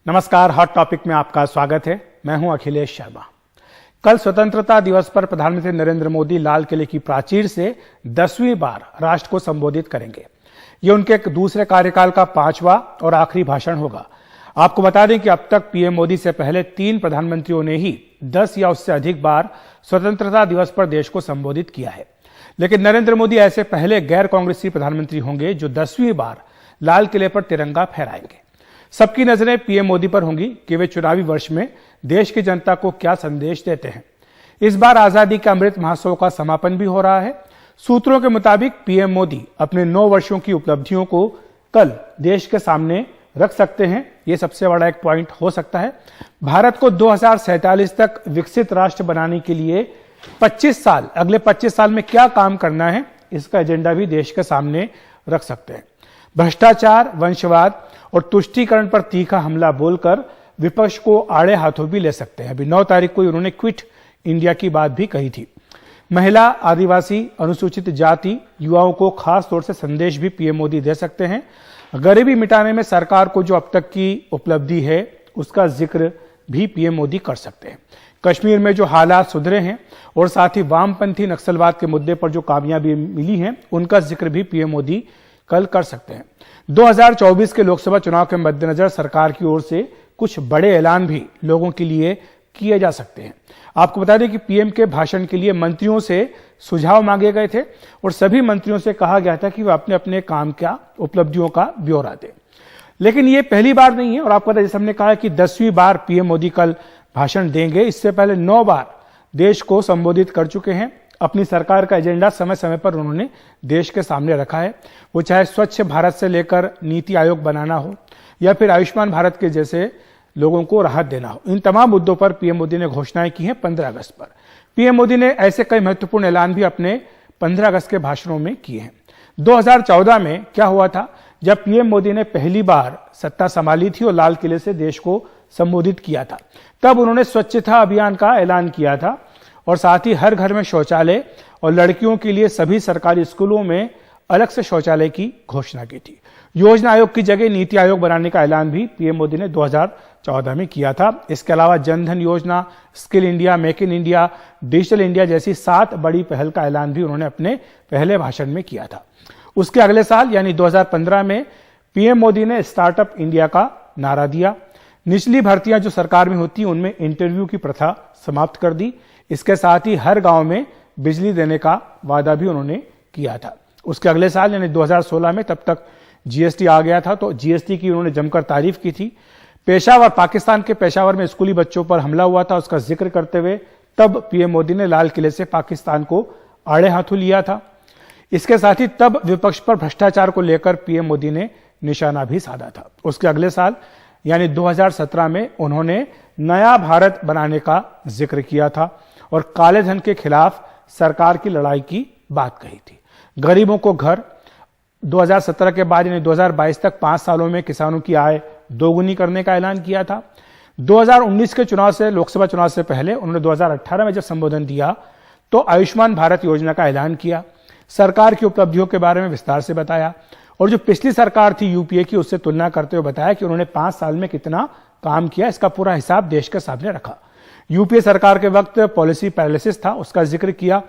नमस्कार, hot topic में आपका स्वागत है। मैं हूं अखिलेश शर्मा। कल स्वतंत्रता दिवस पर प्रधानमंत्री नरेंद्र मोदी लाल किले की प्राचीर से 10वीं बार राष्ट्र को संबोधित करेंगे। ये उनके दूसरे कार्यकाल का 5वां और आखिरी भाषण होगा। आपको बता दें कि अब तक पीएम मोदी से पहले 3 प्रधानमंत्रियों ने ही 10 या उससे अधिक बार स्वतंत्रता दिवस पर देश को संबोधित किया है, लेकिन नरेंद्र मोदी ऐसे पहले गैर कांग्रेसी प्रधानमंत्री होंगे जो 10वीं बार लाल किले पर तिरंगा फहराएंगे। सबकी नजरें पीएम मोदी पर होंगी कि वे चुनावी वर्ष में देश की जनता को क्या संदेश देते हैं। इस बार आजादी के अमृत महोत्सव का समापन भी हो रहा है। सूत्रों के मुताबिक पीएम मोदी अपने 9 वर्षों की उपलब्धियों को कल देश के सामने रख सकते हैं। यह सबसे बड़ा एक पॉइंट हो सकता है। भारत को 2047 तक विकसित राष्ट्र बनाने के लिए 25 साल, अगले 25 साल में क्या काम करना है, इसका एजेंडा भी देश के सामने रख सकते हैं। भ्रष्टाचार, वंशवाद और तुष्टीकरण पर तीखा हमला बोलकर विपक्ष को आड़े हाथों भी ले सकते हैं। अभी 9 तारीख को उन्होंने क्विट इंडिया की बात भी कही थी। महिला, आदिवासी, अनुसूचित जाति, युवाओं को खास तौर से संदेश भी पीएम मोदी दे सकते हैं। गरीबी मिटाने में सरकार को जो अब तक की उपलब्धि है उसका जिक्र भी पीएम मोदी कर सकते हैं। कश्मीर में जो हालात सुधरे हैं और साथ ही वामपंथी नक्सलवाद के मुद्दे पर जो कामयाबी मिली है उनका जिक्र भी पीएम मोदी कल कर सकते हैं। 2024 के लोकसभा चुनाव के मद्देनजर सरकार की ओर से कुछ बड़े ऐलान भी लोगों के लिए किए जा सकते हैं। आपको बता दें कि पीएम के भाषण के लिए मंत्रियों से सुझाव मांगे गए थे और सभी मंत्रियों से कहा गया था कि वे अपने अपने काम का, उपलब्धियों का ब्यौरा दें। लेकिन ये पहली बार नहीं है और आपको पता है, जैसे हमने कहा कि 10वीं बार पीएम मोदी कल भाषण देंगे। इससे पहले 9 बार देश को संबोधित कर चुके हैं। अपनी सरकार का एजेंडा समय समय पर उन्होंने देश के सामने रखा है। वो चाहे स्वच्छ भारत से लेकर नीति आयोग बनाना हो या फिर आयुष्मान भारत के जैसे लोगों को राहत देना हो, इन तमाम मुद्दों पर पीएम मोदी ने घोषणाएं की हैं। 15 अगस्त पर पीएम मोदी ने ऐसे कई महत्वपूर्ण ऐलान भी अपने 15 अगस्त के भाषणों में किए हैं। 2014 में क्या हुआ था, जब पीएम मोदी ने पहली बार सत्ता संभाली थी और लाल किले से देश को संबोधित किया था, तब उन्होंने स्वच्छता अभियान का ऐलान किया था और साथ ही हर घर में शौचालय और लड़कियों के लिए सभी सरकारी स्कूलों में अलग से शौचालय की घोषणा की थी। योजना आयोग की जगह नीति आयोग बनाने का ऐलान भी पीएम मोदी ने 2014 में किया था। इसके अलावा जनधन योजना, skill India, make in India, digital India जैसी 7 बड़ी पहल का ऐलान भी उन्होंने अपने पहले भाषण में किया था। उसके अगले साल यानी 2015 में पीएम मोदी ने स्टार्टअप इंडिया का नारा दिया। निचली भर्तियां जो सरकार में होती उनमें इंटरव्यू की प्रथा समाप्त कर दी। इसके साथ ही हर गांव में बिजली देने का वादा भी उन्होंने किया था। उसके अगले साल यानी 2016 में, तब तक जीएसटी आ गया था, तो जीएसटी की उन्होंने जमकर तारीफ की थी। पेशावर, पाकिस्तान के पेशावर में स्कूली बच्चों पर हमला हुआ था, उसका जिक्र करते हुए तब पीएम मोदी ने लाल किले से पाकिस्तान को आड़े हाथों लिया था। इसके साथ ही तब विपक्ष पर भ्रष्टाचार को लेकर पीएम मोदी ने निशाना भी साधा था। उसके अगले साल यानी 2017 में उन्होंने नया भारत बनाने का जिक्र किया था और काले धन के खिलाफ सरकार की लड़ाई की बात कही थी। गरीबों को घर, 2017 के बाद यानी 2022 तक 5 सालों में किसानों की आय दोगुनी करने का ऐलान किया था। 2019 के चुनाव से, लोकसभा चुनाव से पहले उन्होंने 2018 में जब संबोधन दिया तो आयुष्मान भारत योजना का ऐलान किया। सरकार की उपलब्धियों के बारे में विस्तार से बताया और जो पिछली सरकार थी यूपीए की, उससे तुलना करते हुए बताया कि उन्होंने 5 साल में कितना काम किया। इसका पूरा हिसाब देश के सामने रखा। यूपीए सरकार के वक्त पॉलिसी पैरालिसिस था, उसका जिक्र किया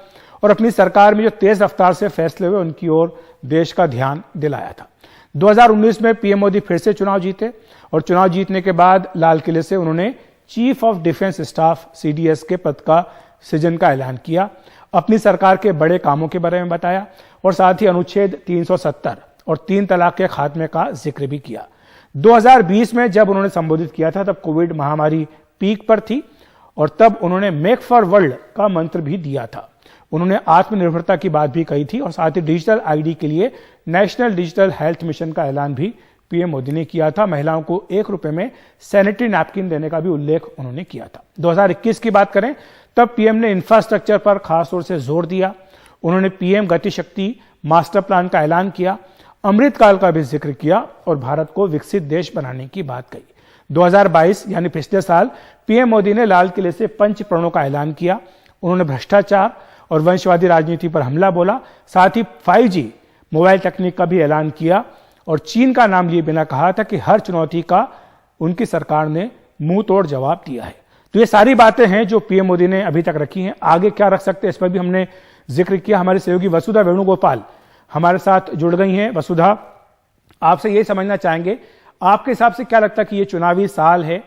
और अपनी सरकार में जो तेज रफ्तार से फैसले हुए उनकी ओर देश का ध्यान दिलाया था। 2019 में पीएम मोदी फिर से चुनाव जीते और चुनाव जीतने के बाद लाल किले से उन्होंने chief of defence staff CDS के पद का सृजन का ऐलान किया। अपनी सरकार के बड़े कामों के बारे में बताया और साथ ही अनुच्छेद 370 और 3 तलाक के खात्मे का जिक्र भी किया। 2020 में जब उन्होंने संबोधित किया था तब कोविड महामारी पीक पर थी और तब उन्होंने मेक फॉर वर्ल्ड का मंत्र भी दिया था। उन्होंने आत्मनिर्भरता की बात भी कही थी और साथ ही डिजिटल आईडी के लिए नेशनल डिजिटल हेल्थ मिशन का ऐलान भी पीएम मोदी ने किया था। महिलाओं को 1 रुपए में सैनिटरी नैपकिन देने का भी उल्लेख उन्होंने किया था। 2021 की बात करें तब पीएम ने इंफ्रास्ट्रक्चर पर खासतौर से जोर दिया। उन्होंने पीएम गति शक्ति मास्टर प्लान का ऐलान किया, अमृतकाल का भी जिक्र किया और भारत को विकसित देश बनाने की बात कही। 2022 यानी पिछले साल पीएम मोदी ने लाल किले से 5 प्रणों का ऐलान किया। उन्होंने भ्रष्टाचार और वंशवादी राजनीति पर हमला बोला, साथ ही 5G मोबाइल तकनीक का भी ऐलान किया और चीन का नाम लिए बिना कहा था कि हर चुनौती का उनकी सरकार ने मुंह तोड़ जवाब दिया है। तो ये सारी बातें हैं जो पीएम मोदी ने अभी तक रखी हैं। आगे क्या रख सकते हैं इस पर भी हमने जिक्र किया। हमारे सहयोगी वसुधा वेणुगोपाल हमारे साथ जुड़ गई हैं। वसुधा, आपसे यही समझना चाहेंगे, आपके हिसाब से क्या लगता है कि ये चुनावी साल है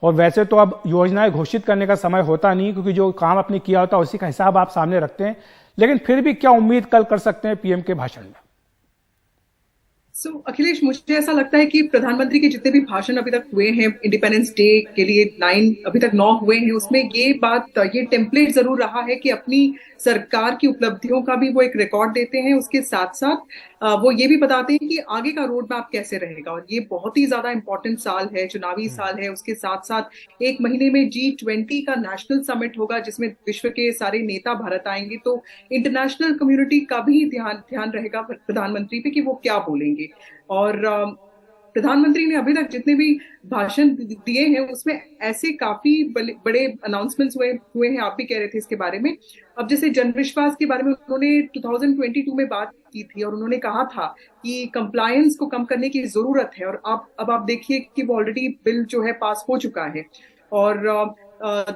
और वैसे तो अब योजनाएं घोषित करने का समय होता नहीं, क्योंकि जो काम आपने किया होता है उसी का हिसाब आप सामने रखते हैं, लेकिन फिर भी क्या उम्मीद कल कर सकते हैं पीएम के भाषण में? अखिलेश, मुझे ऐसा लगता है कि प्रधानमंत्री के जितने भी भाषण अभी तक हुए हैं, इंडिपेंडेंस डे के लिए 9 अभी तक 9 हुए हैं, उसमें ये टेम्पलेट जरूर रहा है कि अपनी सरकार की उपलब्धियों का भी वो एक रिकॉर्ड देते हैं। उसके साथ साथ वो ये भी बताते हैं कि आगे का रोड मैप कैसे रहेगा। और ये बहुत ही ज्यादा इंपॉर्टेंट साल है, चुनावी साल है। उसके साथ साथ एक महीने में G20 का नेशनल समिट होगा, जिसमें विश्व के सारे नेता भारत आएंगे। तो इंटरनेशनल कम्युनिटी का भी ध्यान रहेगा प्रधानमंत्री पे कि वो क्या बोलेंगे। और प्रधानमंत्री ने अभी तक जितने भी भाषण दिए हैं उसमें ऐसे काफी बड़े अनाउंसमेंट्स हुए हैं। आप भी कह रहे थे इसके बारे में। अब जैसे जन विश्वास के बारे में उन्होंने 2022 में बात की थी और उन्होंने कहा था कि कंप्लायंस को कम करने की जरूरत है। और अब आप देखिए कि वो ऑलरेडी बिल जो है पास हो चुका है। और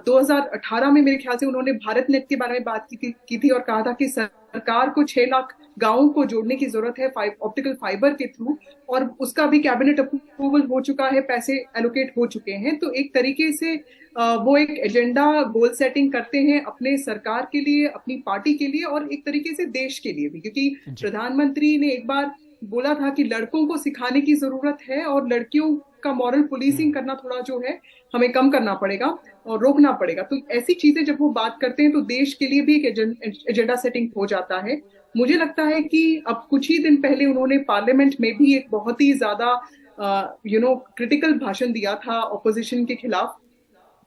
2018 में मेरे ख्याल से उन्होंने भारत नेट के बारे में बात की थी और कहा था कि सरकार को 6 लाख गांवों को जोड़ने की जरूरत है ऑप्टिकल फाइबर के थ्रू। और उसका भी कैबिनेट अप्रूवल हो चुका है, पैसे एलोकेट हो चुके हैं। तो एक तरीके से वो एक एजेंडा गोल सेटिंग करते हैं अपने सरकार के लिए, अपनी पार्टी के लिए और एक तरीके से देश के लिए भी। क्योंकि प्रधानमंत्री ने एक बार बोला था कि लड़कों को सिखाने की जरूरत है और लड़कियों का मॉरल पुलिसिंग करना थोड़ा जो है हमें कम करना पड़ेगा और रोकना पड़ेगा। तो ऐसी चीजें जब वो बात करते हैं तो देश के लिए भी एक एजेंडा सेटिंग हो जाता है। मुझे लगता है कि अब कुछ ही दिन पहले उन्होंने पार्लियामेंट में भी एक बहुत ही ज्यादा क्रिटिकल भाषण दिया था ऑपोजिशन के खिलाफ।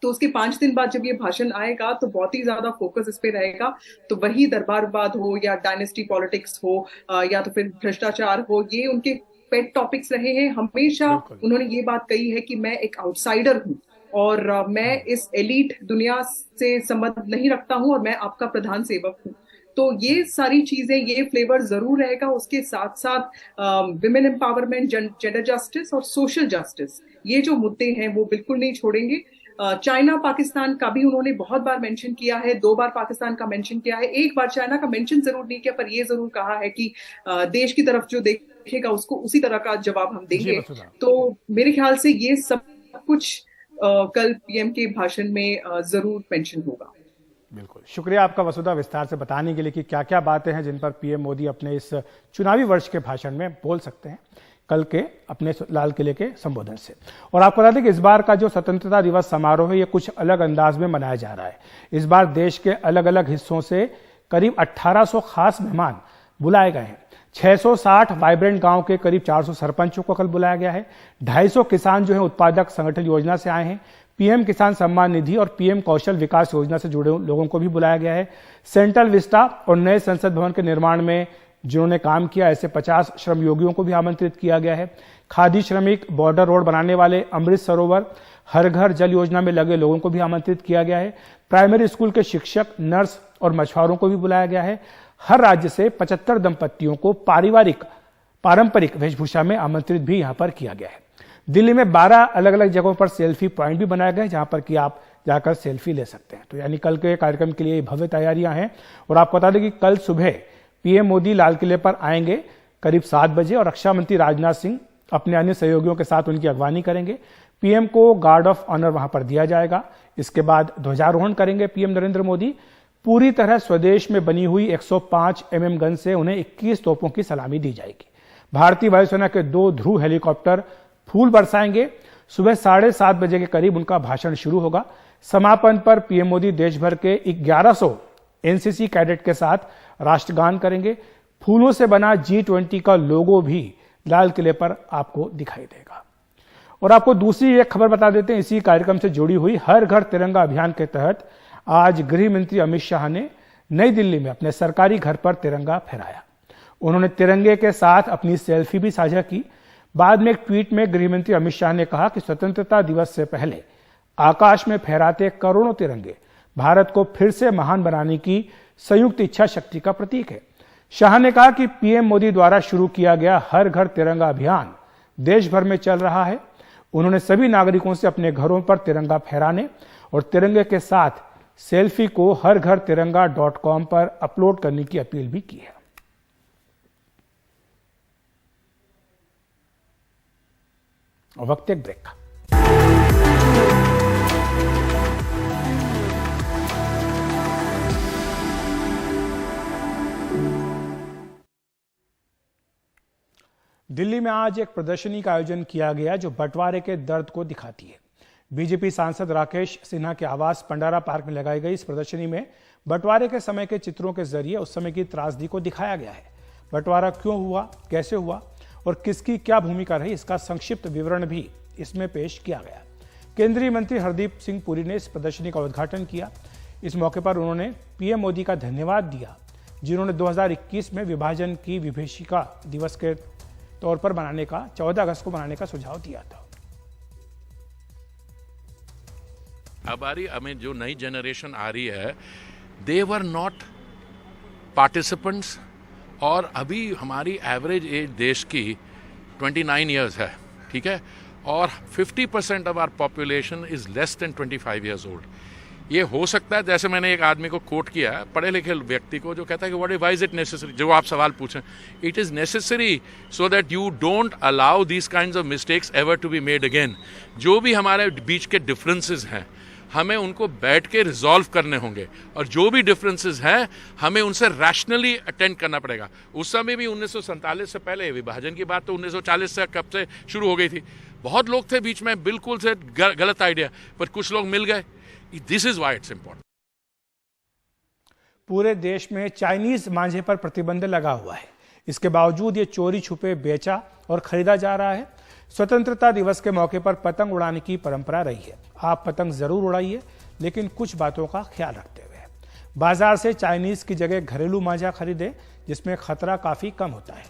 तो उसके 5 दिन बाद जब ये भाषण आएगा तो बहुत ही ज्यादा फोकस इस पे रहेगा। तो वही दरबारवाद हो या डायनेस्टी पॉलिटिक्स हो या तो फिर भ्रष्टाचार हो, ये उनके पेट टॉपिक्स रहे हैं हमेशा। उन्होंने ये बात कही है कि मैं एक आउटसाइडर हूँ और मैं इस एलीट दुनिया से संबंध नहीं रखता हूँ और मैं आपका प्रधान सेवक हूँ। तो ये सारी चीजें, ये फ्लेवर जरूर रहेगा। उसके साथ साथ विमेन एम्पावरमेंट, जेंडर जस्टिस और सोशल जस्टिस, ये जो मुद्दे हैं वो बिल्कुल नहीं छोड़ेंगे। चाइना पाकिस्तान का भी उन्होंने बहुत बार मेंशन किया है, 2 बार पाकिस्तान का मेंशन किया है, 1 बार चाइना का मेंशन जरूर नहीं किया, पर ये जरूर कहा है कि देश की तरफ जो देखेगा उसको उसी तरह का जवाब हम देंगे। तो मेरे ख्याल से ये सब कुछ कल पीएम के भाषण में जरूर मेंशन होगा। बिल्कुल, शुक्रिया आपका वसुधा विस्तार से बताने के लिए कि क्या क्या बातें हैं जिन पर पीएम मोदी अपने इस चुनावी वर्ष के भाषण में बोल सकते हैं कल के अपने लाल किले के संबोधन से। और आपको बता दें कि इस बार का जो स्वतंत्रता दिवस समारोह है ये कुछ अलग अंदाज में मनाया जा रहा है। इस बार देश के अलग अलग हिस्सों से करीब 1800 खास मेहमान बुलाए गए हैं। 660 वाइब्रेंट गांव के करीब 400 सरपंचों को कल बुलाया गया है। 250 किसान जो है उत्पादक संगठन योजना से आए हैं। पीएम किसान सम्मान निधि और पीएम कौशल विकास योजना से जुड़े लोगों को भी बुलाया गया है। सेंट्रल विस्टा और नए संसद भवन के निर्माण में जिन्होंने काम किया ऐसे 50 श्रम योगियों को भी आमंत्रित किया गया है। खादी श्रमिक, बॉर्डर रोड बनाने वाले, अमृत सरोवर, हर घर जल योजना में लगे लोगों को भी आमंत्रित किया गया है। प्राइमरी स्कूल के शिक्षक, नर्स और मछुआरों को भी बुलाया गया है। हर राज्य से 75 दंपत्तियों को पारंपरिक वेशभूषा में आमंत्रित भी यहां पर किया गया है। दिल्ली में 12 अलग अलग जगहों पर सेल्फी पॉइंट भी बनाए गए जहां पर कि आप जाकर सेल्फी ले सकते हैं। तो यानी कल के कार्यक्रम के लिए भव्य तैयारियां हैं। और आपको बता दें कि कल सुबह पीएम मोदी लाल किले पर आएंगे करीब 7 बजे और रक्षा मंत्री राजनाथ सिंह अपने अन्य सहयोगियों के साथ उनकी अगवानी करेंगे। पीएम को गार्ड ऑफ ऑनर वहां पर दिया जाएगा। इसके बाद ध्वजारोहण करेंगे पीएम नरेंद्र मोदी। पूरी तरह स्वदेश में बनी हुई 105 mm गन से उन्हें 21 तोपों की सलामी दी जाएगी। भारतीय वायुसेना के 2 ध्रुव हेलीकॉप्टर फूल बरसाएंगे। सुबह 7:30 बजे के करीब उनका भाषण शुरू होगा। समापन पर पीएम मोदी देश भर के 1100 एनसीसी कैडेट के साथ राष्ट्रगान करेंगे। फूलों से बना G20 का लोगो भी लाल किले पर आपको दिखाई देगा। और आपको दूसरी एक खबर बता देते हैं इसी कार्यक्रम से जुड़ी हुई। हर घर तिरंगा अभियान के तहत आज गृह मंत्री अमित शाह ने नई दिल्ली में अपने सरकारी घर पर तिरंगा फहराया। उन्होंने तिरंगे के साथ अपनी सेल्फी भी साझा की। बाद में एक ट्वीट में गृह मंत्री अमित शाह ने कहा कि स्वतंत्रता दिवस से पहले आकाश में फहराते करोड़ों तिरंगे भारत को फिर से महान बनाने की संयुक्त इच्छा शक्ति का प्रतीक है। शाह ने कहा कि पीएम मोदी द्वारा शुरू किया गया हर घर तिरंगा अभियान देश भर में चल रहा है। उन्होंने सभी नागरिकों से अपने घरों पर तिरंगा फहराने और तिरंगे के साथ सेल्फी को हरघरतिरंगा.com पर अपलोड करने की अपील भी की है। वक्त एक ब्रेक का। दिल्ली में आज एक प्रदर्शनी का आयोजन किया गया जो बंटवारे के दर्द को दिखाती है। बीजेपी सांसद राकेश सिन्हा के आवास पंडारा पार्क में लगाई गई इस प्रदर्शनी में बंटवारे के समय के चित्रों के जरिए उस समय की त्रासदी को दिखाया गया है। बंटवारा क्यों हुआ, कैसे हुआ और किसकी क्या भूमिका रही, इसका संक्षिप्त विवरण भी इसमें पेश किया गया। केंद्रीय मंत्री हरदीप सिंह पुरी ने इस प्रदर्शनी का उद्घाटन किया। इस मौके पर उन्होंने पीएम मोदी का धन्यवाद दिया, जिन्होंने 2021 में विभाजन की विभीषिका दिवस के तौर पर 14 अगस्त को मनाने का सुझाव दिया था। हमारी हमें जो नई जनरेशन आ रही है, दे वर नॉट पार्टिसिपेंट्स, और अभी हमारी एवरेज एज देश की 29 ईयर्स है, ठीक है, और 50% of our population is less than 25 years old. ये हो सकता है, जैसे मैंने एक आदमी को कोट किया, पढ़े लिखे व्यक्ति को, जो कहता है कि व्हाई इज इट नेसेसरी, जो आप सवाल पूछें, it is necessary so that you don't allow these kinds of mistakes ever to be made again. जो भी हमारे बीच के डिफरेंसेस हैं, हमें उनको बैठ के रिजॉल्व करने होंगे, और जो भी डिफरेंसेस हैं हमें उनसे रैशनली अटेंड करना पड़ेगा। उस समय भी 1947 से पहले, विभाजन की बात तो 1940 से कब से शुरू हो गई थी। बहुत लोग थे बीच में, बिल्कुल से गलत आइडिया, पर कुछ लोग मिल गए। This is why it's important. पूरे देश में चाइनीज मांझे पर प्रतिबंध लगा हुआ है। इसके बावजूद ये चोरी छुपे बेचा और खरीदा जा रहा है। स्वतंत्रता दिवस के मौके पर पतंग उड़ाने की परंपरा रही है। आप पतंग जरूर उड़ाइए, लेकिन कुछ बातों का ख्याल रखते हुए। बाजार से चाइनीज की जगह घरेलू मांझा खरीदें, जिसमें खतरा काफी कम होता है।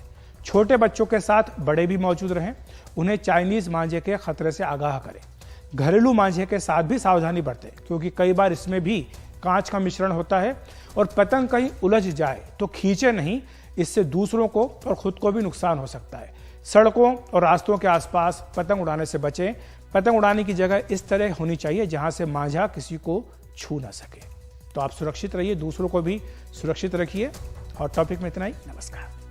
छोटे बच्चों के साथ बड़े भी मौजूद रहें, उन्हें चाइनीज मांझे के खतरे से आगाह करें। घरेलू मांझे के साथ भी सावधानी बरतें, क्योंकि कई बार इसमें भी कांच का मिश्रण होता है और पतंग कहीं उलझ जाए तो खींचे नहीं, इससे दूसरों को और खुद को भी नुकसान हो सकता है। सड़कों और रास्तों के आसपास पतंग उड़ाने से बचें। पतंग उड़ाने की जगह इस तरह होनी चाहिए जहां से मांझा किसी को छू ना सके। तो आप सुरक्षित रहिए, दूसरों को भी सुरक्षित रखिए। और टॉपिक में इतना ही। नमस्कार।